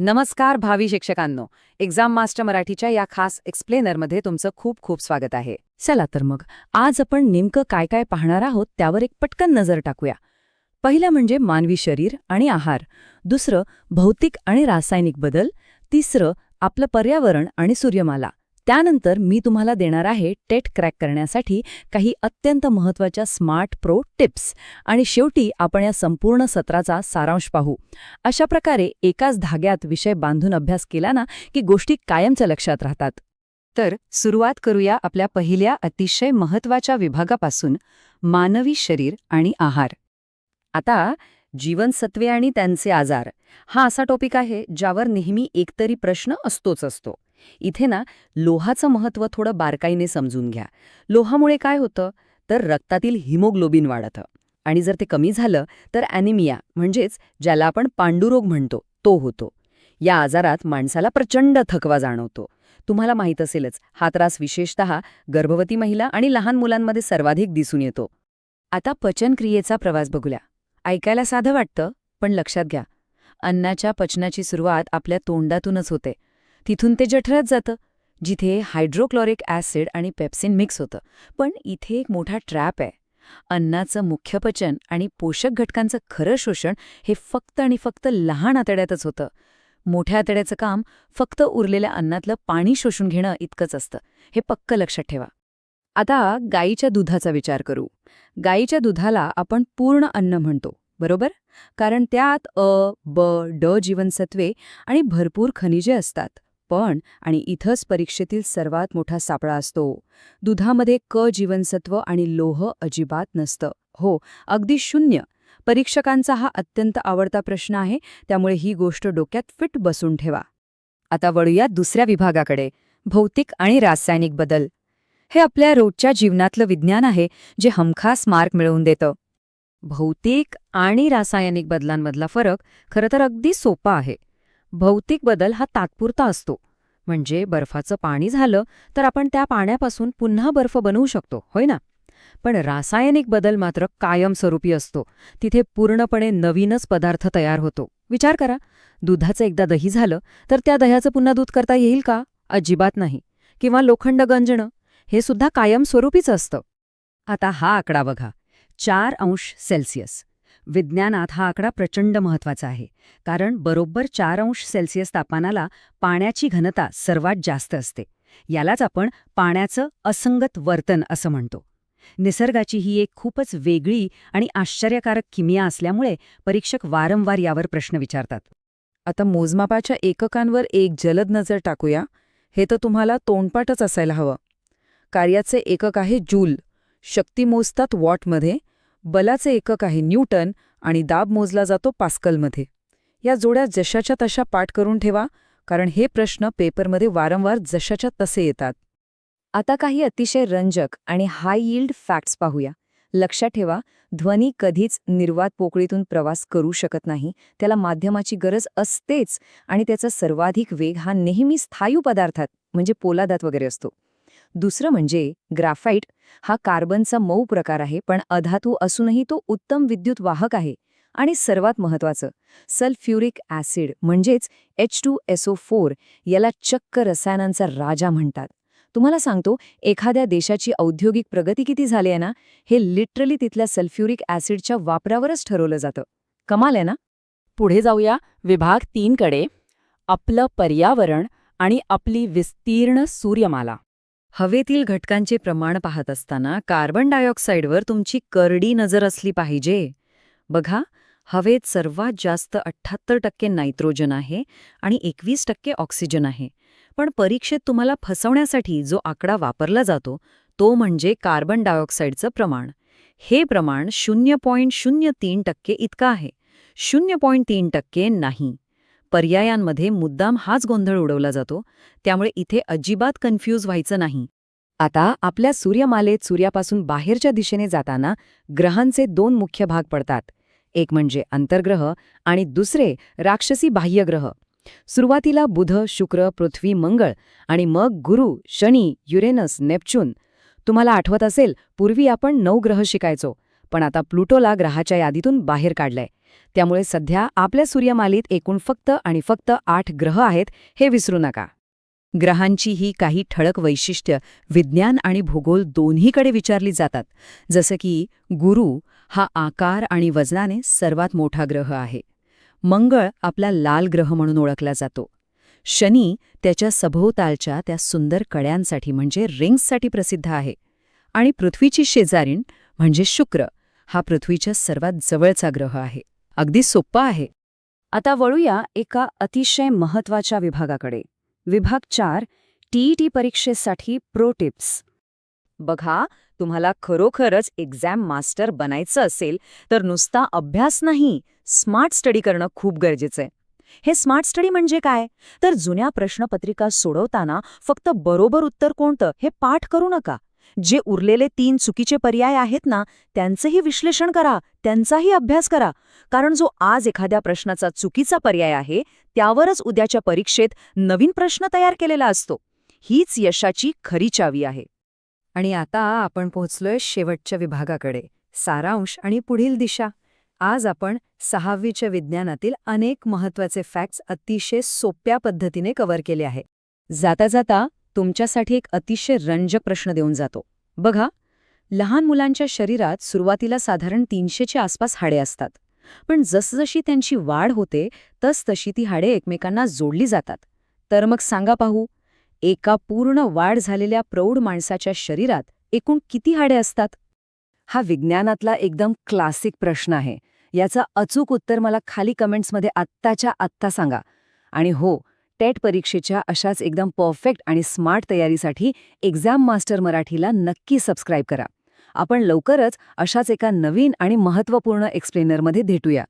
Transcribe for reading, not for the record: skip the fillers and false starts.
नमस्कार भावी शिक्षकांनो. Exam master मराठीच्या या खास एक्सप्लेनरमध्ये तुमचं खूप खूप स्वागत आहे. चला तर मग आज आपण नेमकं काय काय पाहणार आहोत त्यावर एक पटकन नजर टाकूया. पहिलं म्हणजे मानवी शरीर आणि आहार, दुसरं भौतिक आणि रासायनिक बदल, तिसरं आपलं पर्यावरण आणि सूर्यमाला. त्यानंतर मी तुम्हाला देणार आहे टेट क्रॅक करण्यासाठी काही अत्यंत महत्त्वाच्या स्मार्ट प्रो टिप्स, आणि शेवटी आपण या संपूर्ण सत्राचा सारांश पाहू. अशा प्रकारे एकाच धाग्यात विषय बांधून अभ्यास केला ना की गोष्टी कायमच्या लक्षात राहतात. तर सुरुवात करूया आपल्या पहिल्या अतिशय महत्त्वाच्या विभागापासून, मानवी शरीर आणि आहार. आता जीवनसत्वे आणि त्यांचे आजार हा असा टॉपिक आहे ज्यावर नेहमी एकतरी प्रश्न असतोच असतो. इथे ना लोहाचं महत्त्व थोडं बारकाईने समजून घ्या. लोहामुळे काय होतं तर रक्तातील हिमोग्लोबिन वाढतं, आणि जर ते कमी झालं तर ॲनिमिया म्हणजेच ज्याला आपण पांडुरोग म्हणतो तो होतो. या आजारात माणसाला प्रचंड थकवा जाणवतो. तुम्हाला माहीत असेलच, हा त्रास विशेषतः गर्भवती महिला आणि लहान मुलांमध्ये सर्वाधिक दिसून येतो. आता पचनक्रियेचा प्रवास बघूया. ऐकायला साधं वाटतं, पण लक्षात घ्या, अन्नाच्या पचनाची सुरुवात आपल्या तोंडातूनच होते. तिथून ते जठरात जातं, जिथे हायड्रोक्लोरिक ॲसिड आणि पेप्सिन मिक्स होतं. पण इथे एक मोठा ट्रॅप आहे. अन्नाचं मुख्य पचन आणि पोषक घटकांचं खरं शोषण हे फक्त आणि फक्त लहान आतड्यातच होतं. मोठ्या आतड्याचं काम फक्त उरलेल्या अन्नातलं पाणी शोषून घेणं इतकंच असतं. हे पक्क लक्षात ठेवा. आता गाईच्या दुधाचा विचार करू. गाईच्या दुधाला आपण पूर्ण अन्न म्हणतो, बरोबर? कारण त्यात अ, ब, ड जीवनसत्वे आणि भरपूर खनिजे असतात. पण, आणि इथंच परीक्षेतील सर्वात मोठा सापळा असतो, दुधामध्ये क जीवनसत्व आणि लोह अजिबात नसतं. हो, अगदी शून्य. परीक्षकांचा हा अत्यंत आवडता प्रश्न आहे, त्यामुळे ही गोष्ट डोक्यात फिट बसून ठेवा. आता वळूया दुसऱ्या विभागाकडे, भौतिक आणि रासायनिक बदल. हे आपल्या रोजच्या जीवनातलं विज्ञान आहे जे हमखास मार्क मिळवून देतं. भौतिक आणि रासायनिक बदलांमधला फरक खरं तर अगदी सोपा आहे. भौतिक बदल हा तात्पुरता असतो, म्हणजे बर्फाचं पाणी झालं तर आपण त्या पाण्यापासून पुन्हा बर्फ बनवू शकतो, होय ना? पण रासायनिक बदल मात्र कायमस्वरूपी असतो. तिथे पूर्णपणे नवीनच पदार्थ तयार होतो. विचार करा, दुधाचं एकदा दही झालं तर त्या दह्याचं पुन्हा दूध करता येईल का? अजिबात नाही. किंवा लोखंड गंजणं, हे सुद्धा कायमस्वरूपीच असतं. आता हा आकडा बघा, 4°C. विज्ञानात हा आकडा प्रचंड महत्त्वाचा आहे, कारण बरोबर 4°C तापमानाला पाण्याची घनता सर्वात जास्त असते. यालाच आपण पाण्याचं असंगत वर्तन असं म्हणतो. निसर्गाची ही एक खूपच वेगळी आणि आश्चर्यकारक किमिया असल्यामुळे परीक्षक वारंवार यावर प्रश्न विचारतात. आता मोजमापाच्या एककांवर एक जलद नजर टाकूया. हे तर तुम्हाला तोंडपाठच असायला हवं. कार्याचे एकक आहे जूल, शक्ती मोजतात वॉटमध्ये, बलाचे एकक आहे न्यूटन आणि दाब मोजला जातो पास्कलमध्ये. या जोड्या जशाच्या तशा पाठ करून ठेवा, कारण हे प्रश्न पेपरमध्ये वारंवार जशाच्या तसे येतात. आता काही अतिशय रंजक आणि हाय यील्ड फॅक्ट्स पाहूया. लक्षात ठेवा, ध्वनी कधीच निर्वात पोकळीतून प्रवास करू शकत नाही. त्याला माध्यमाची गरज असतेच, आणि त्याचा सर्वाधिक वेग हा नेहमी स्थायू पदार्थात म्हणजे पोलादात वगैरे असतो. दुसरं म्हणजे ग्राफाईट हा कार्बनचा मऊ प्रकार आहे, पण अधातू असूनही तो उत्तम विद्युत वाहक आहे. आणि सर्वात महत्त्वाचं, सल्फ्युरिक ॲसिड म्हणजेच H2SO4 याला चक्क रसायनांचा राजा म्हणतात. तुम्हाला सांगतो, एखाद्या देशाची औद्योगिक प्रगती किती झाली आहे ना, हे लिटरली तिथल्या सल्फ्युरिक ॲसिडच्या वापरावरच ठरवलं जातं. कमाल आहे ना? पुढे जाऊया विभाग 3 कडे, आपलं पर्यावरण आणि आपली विस्तीर्ण सूर्यमाला. हवेतील घटकांचे प्रमाण पाहत असताना कार्बन डायऑक्साईडवर तुमची करडी नजर असली पाहिजे. बघा, हवेत सर्वात जास्त 78% नायट्रोजन आहे आणि 21% ऑक्सिजन आहे. पण परीक्षेत तुम्हाला फसवण्यासाठी जो आकडा वापरला जातो तो म्हणजे कार्बन डायऑक्साईडचं प्रमाण. हे प्रमाण 0.03% इतकं आहे. 0.3% नाही. पर्यायांमध्ये मुद्दाम हाच गोंधळ उडवला जातो, त्यामुळे इथे अजिबात कन्फ्यूज व्हायचं नाही. आता आपल्या सूर्यमालेत सूर्यापासून बाहेरच्या दिशेने जाताना ग्रहांचे 2 मुख्य भाग पडतात. एक म्हणजे अंतर्ग्रह आणि दुसरे राक्षसी बाह्यग्रह. सुरुवातीला बुध, शुक्र, पृथ्वी, मंगळ, आणि मग गुरु, शनी, युरेनस, नेपच्यून. तुम्हाला आठवत असेल, पूर्वी आपण 9 ग्रह शिकायचो, पण आता प्लुटोला ग्रहाच्या यादीतून बाहेर काढलंय. त्यामुळे सध्या आपल्या सूर्यमालेत एकूण फक्त आणि फक्त 8 ग्रह आहेत, हे विसरू नका. ग्रहांची ही काही ठळक वैशिष्ट्य विज्ञान आणि भूगोल दोन्हीकडे विचारली जातात. जसं की गुरु हा आकार आणि वजनाने सर्वात मोठा ग्रह आहे. मंगळ आपला लाल ग्रह म्हणून ओळखला जातो. शनी त्याच्या सभोवतालच्या त्या सुंदर कड्यांसाठी म्हणजे रिंग्ससाठी प्रसिद्ध आहे. आणि पृथ्वीची शेजारीण म्हणजे शुक्र हा पृथ्वीच्या सर्वात जवळचा ग्रह आहे. अगदी सोप्पा आहे. आता वळूया एका अतिशय महत्त्वाच्या विभागाकडे. विभाग 4 टीईटी परीक्षेसाठी प्रो टिप्स. बघा, तुम्हाला खरोखरच एक्झाम मास्टर बनायचं असेल तर नुसता अभ्यास नाही, स्मार्ट स्टडी करणं खूप गरजेचं आहे. हे स्मार्ट स्टडी म्हणजे काय? तर जुन्या प्रश्नपत्रिका सोडवताना फक्त बरोबर उत्तर कोणतं हे पाठ करू नका. जे उरलेले 3 चुकीचे पर्याय आहेत ना, त्यांचंही विश्लेषण करा, त्यांचाही अभ्यास करा. कारण जो आज एखाद्या प्रश्नाचा चुकीचा पर्याय आहे, त्यावरच उद्याच्या परीक्षेत नवीन प्रश्न तयार केलेला असतो. हीच यशाची खरी चावी आहे. आणि आता आपण पोहोचलोय शेवटच्या विभागाकडे, सारांश आणि पुढील दिशा. आज आपण 6वीच्या विज्ञानातील अनेक महत्त्वाचे फॅक्ट्स अतिशय सोप्या पद्धतीने कव्हर केले आहे. जाता जाता तुमच्यासाठी एक अतिशय रंजक प्रश्न देऊन जातो. बघा, लहान मुलांच्या शरीरात सुरुवातीला साधारण 300च्या आसपास हाडे असतात. पण जसजशी त्यांची वाढ होते तसतशी ती हाडे एकमेकांना जोडली जातात. तर मग सांगा पाहू, एका पूर्ण वाढ झालेल्या प्रौढ माणसाच्या शरीरात एकूण किती हाडे असतात? हा विज्ञानातला एकदम क्लासिक प्रश्न आहे. याचं अचूक उत्तर मला खाली कमेंट्समध्ये आत्ताच्या आत्ता सांगा. आणि हो, टेट परीक्षेच्या अशाच एकदम परफेक्ट आणि स्मार्ट तयारीसाठी एक्झाम मास्टर मराठीला नक्की सबस्क्राईब करा. आपण लवकरच अशाच एका नवीन आणि महत्त्वपूर्ण एक्सप्लेनरमध्ये भेटूया.